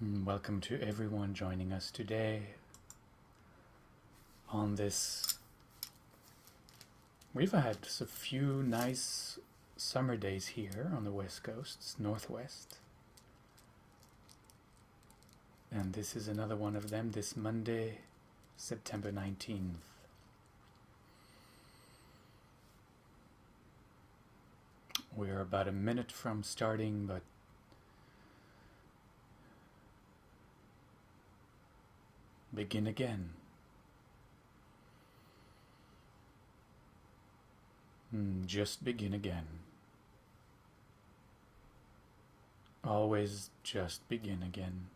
Welcome to everyone joining us today on this. We've had a few nice summer days here on the west coast, northwest. And this is another one of them this Monday, September 19th. We're about a minute from starting, but begin again. Just begin again. Always just begin again.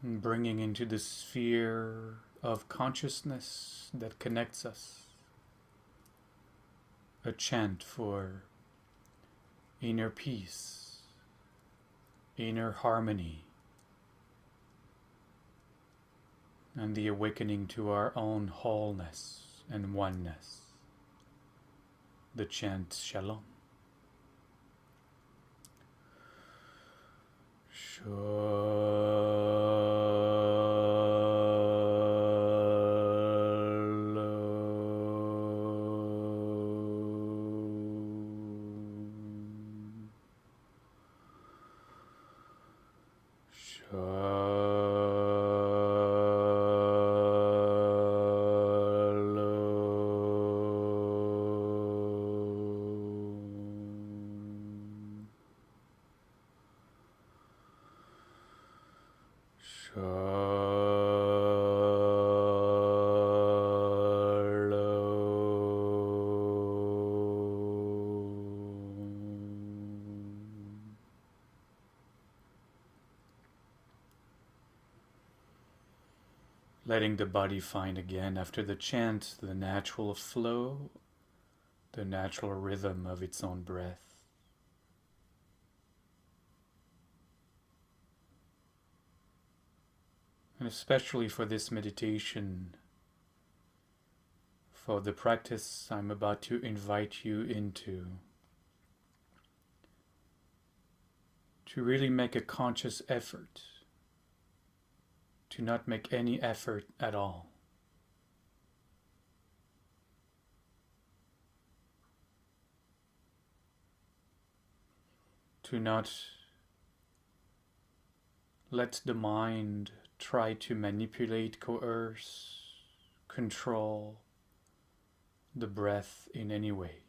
Bringing into the sphere of consciousness that connects us a chant for inner peace, inner harmony, and the awakening to our own wholeness and oneness. The chant Shalom. Letting the body find again, after the chant, the natural flow, the natural rhythm of its own breath. And especially for this meditation, for the practice I'm about to invite you into, to really make a conscious effort to not make any effort at all. To not let the mind try to manipulate, coerce, control the breath in any way.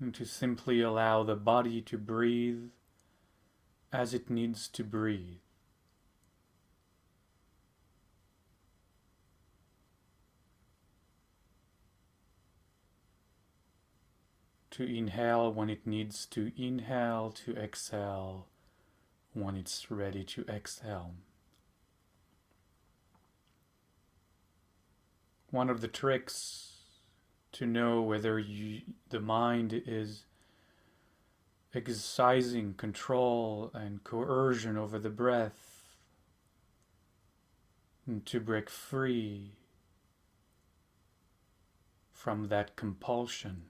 And to simply allow the body to breathe as it needs to breathe. To inhale when it needs to inhale, to exhale when it's ready to exhale. One of the tricks to know whether the mind is exercising control and coercion over the breath and to break free from that compulsion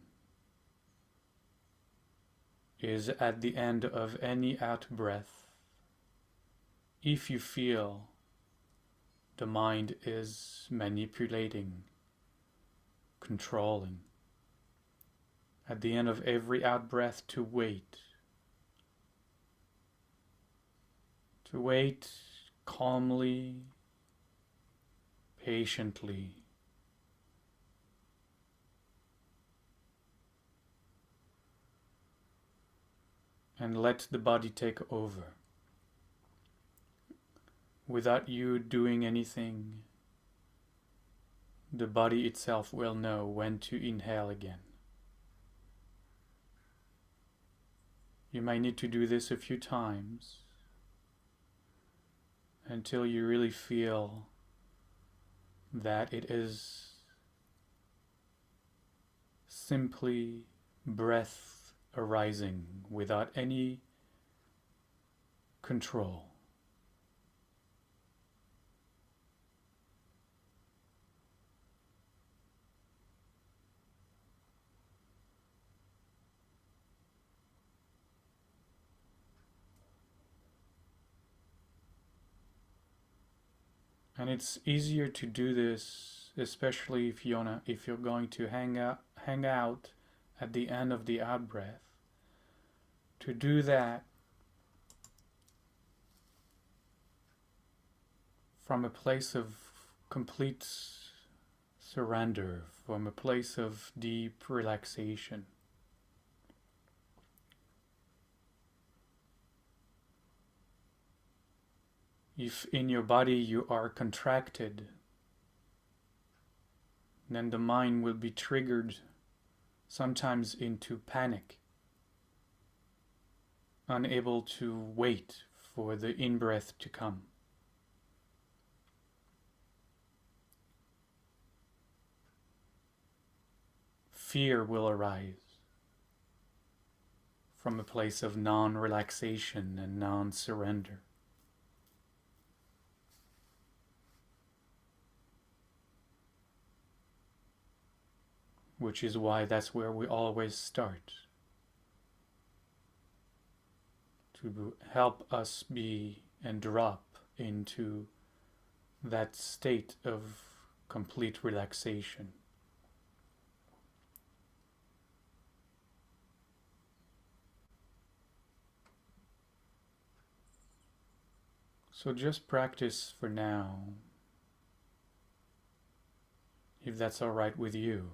is at the end of any out breath. If you feel the mind is manipulating, controlling, at the end of every out breath to wait calmly, patiently, and let the body take over without you doing anything. The body itself will know when to inhale again. You might need to do this a few times until you really feel that it is simply breath arising without any control. And it's easier to do this, especially if you're going to hang out at the end of the out breath. To do that from a place of complete surrender, from a place of deep relaxation. If in your body you are contracted, then the mind will be triggered sometimes into panic, unable to wait for the in-breath to come. Fear will arise from a place of non-relaxation and non-surrender. Which is why that's where we always start, to help us be and drop into that state of complete relaxation. So just practice for now, if that's all right with you.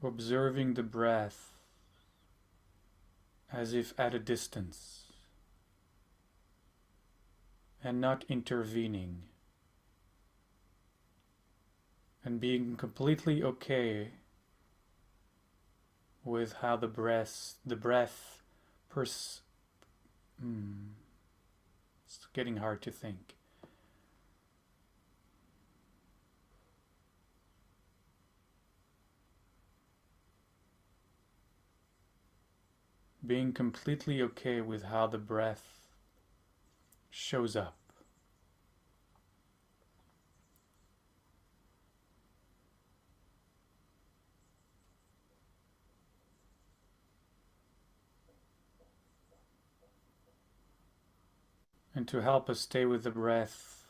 Observing the breath as if at a distance and not intervening, and being completely okay with how the breath it's getting hard to think. Being completely okay with how the breath shows up. And to help us stay with the breath,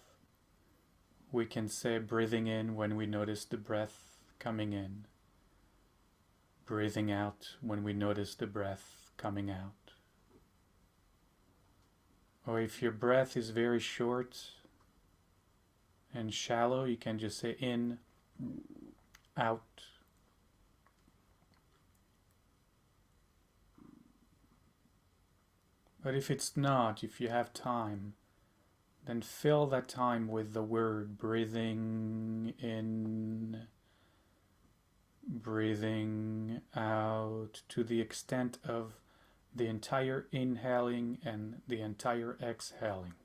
we can say breathing in when we notice the breath coming in, breathing out when we notice the breath coming out. Or if your breath is very short and shallow, you can just say in, out. But if it's not, if you have time, then fill that time with the word breathing in, breathing out, to the extent of the entire inhaling and the entire exhaling.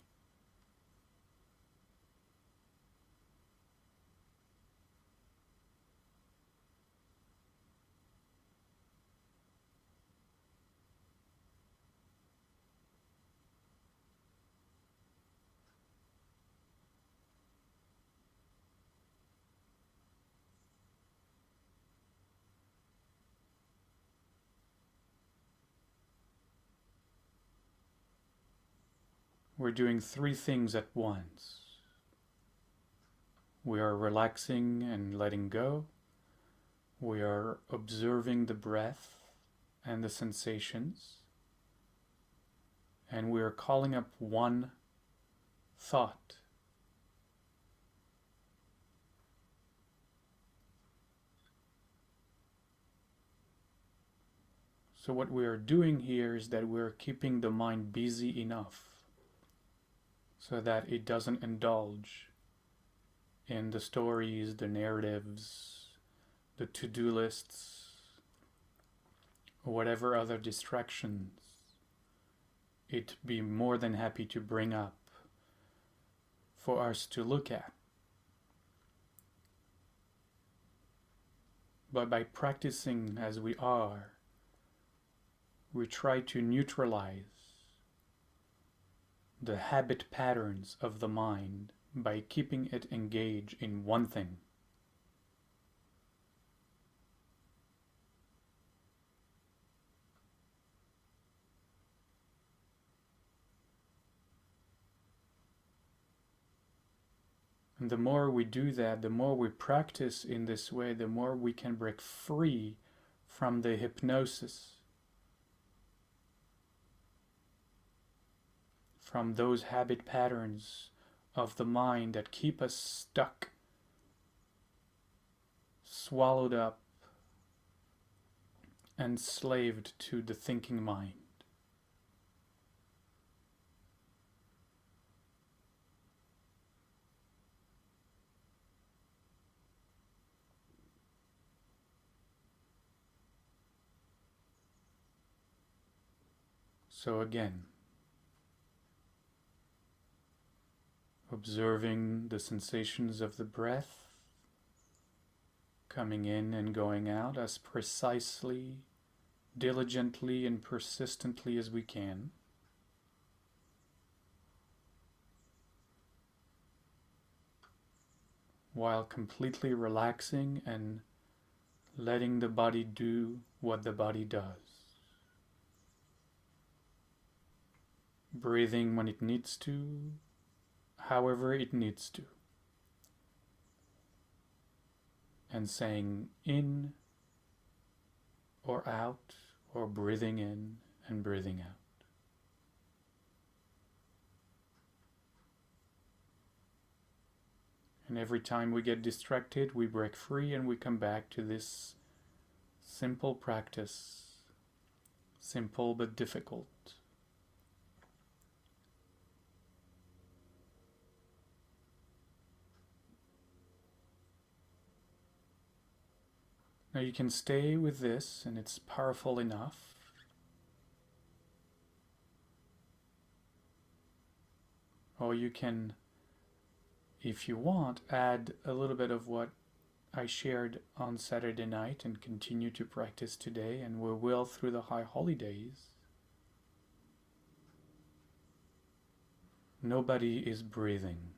we're doing three things at once. We are relaxing and letting go. We are observing the breath and the sensations. And we are calling up one thought. So what we are doing here is that we're keeping the mind busy enough so that it doesn't indulge in the stories, the narratives, the to-do lists, or whatever other distractions it'd be more than happy to bring up for us to look at. But by practicing as we are, we try to neutralize the habit patterns of the mind by keeping it engaged in one thing. And the more we do that, the more we practice in this way, the more we can break free from the hypnosis, from those habit patterns of the mind that keep us stuck, swallowed up, enslaved to the thinking mind. So again, observing the sensations of the breath coming in and going out as precisely, diligently, and persistently as we can. While completely relaxing and letting the body do what the body does. Breathing when it needs to, however it needs to. And saying in or out, or breathing in and breathing out. And every time we get distracted, we break free and we come back to this simple practice, simple but difficult. Now you can stay with this, and it's powerful enough. Or you can, if you want, add a little bit of what I shared on Saturday night and continue to practice today, and we will through the high holidays. Nobody is breathing.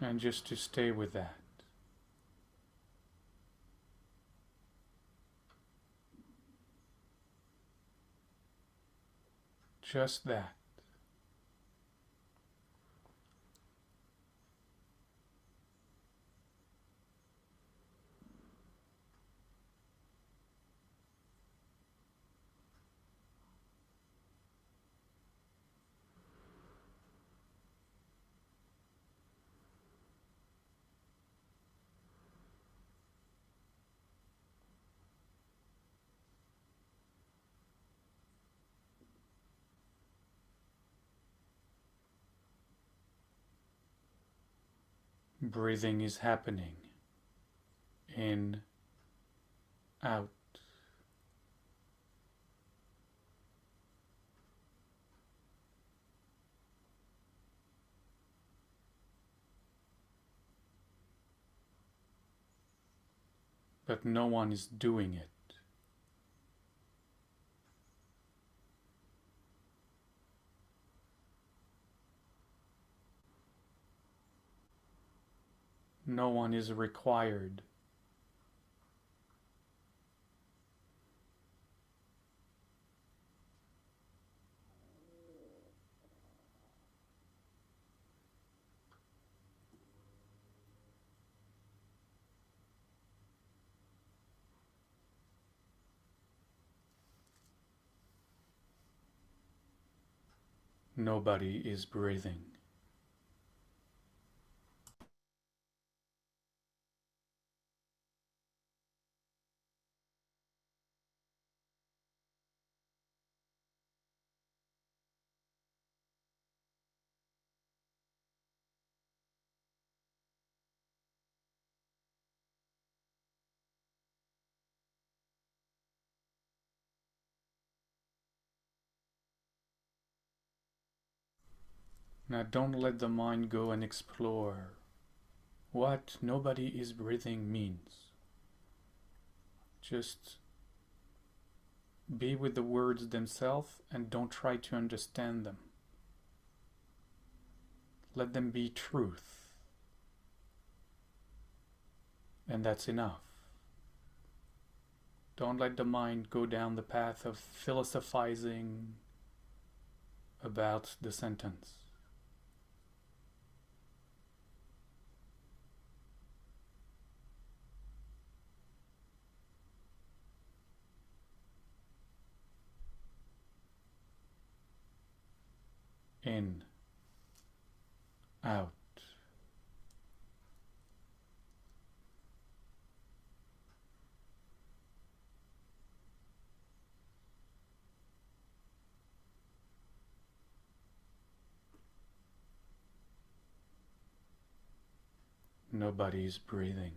And just to stay with that. Just that. Breathing is happening. In, out. but no one is doing it. No one is required. Nobody is breathing. Now don't let the mind go and explore what nobody is breathing means. Just be with the words themselves and don't try to understand them. Let them be truth. And that's enough. Don't let the mind go down the path of philosophizing about the sentence. In, out. Nobody's breathing.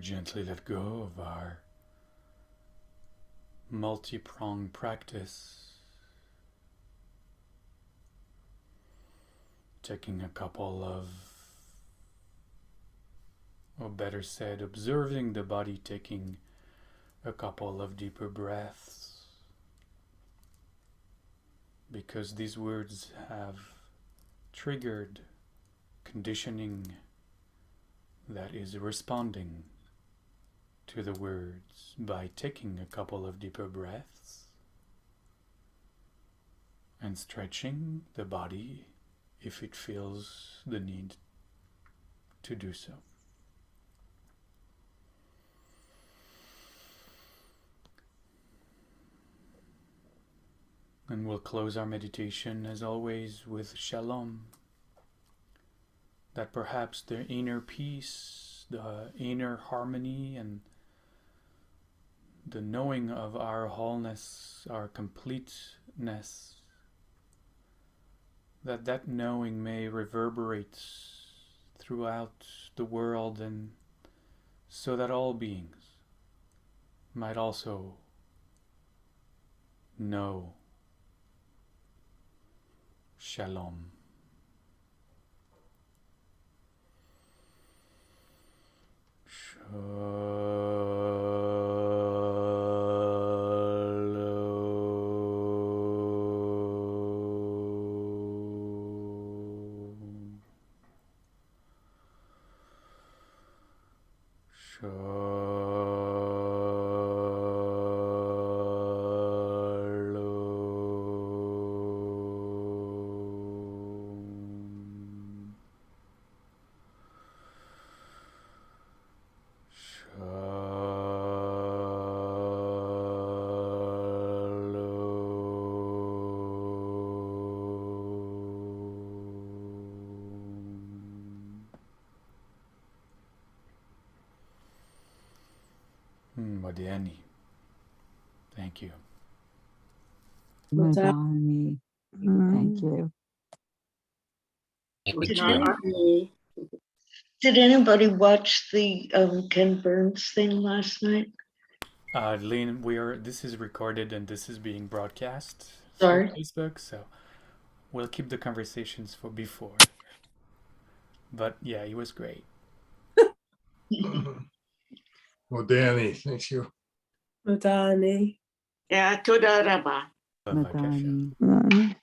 gently let go of our multi-pronged practice, taking a couple of, or better said, observing the body taking a couple of deeper breaths, because these words have triggered conditioning that is responding to the words by taking a couple of deeper breaths and stretching the body if it feels the need to do so. And we'll close our meditation as always with shalom, that perhaps the inner peace, the inner harmony, and the knowing of our wholeness, our completeness, that knowing may reverberate throughout the world, and so that all beings might also know shalom. Modiani, thank you. Madani, thank you. Did anybody watch the Ken Burns thing last night? Lynn, this is recorded and this is being broadcast Sorry? through Facebook, so we'll keep the conversations for before. But yeah, he was great. Danny, thank you. Madani. Yeah, toda Rabbi. Madani.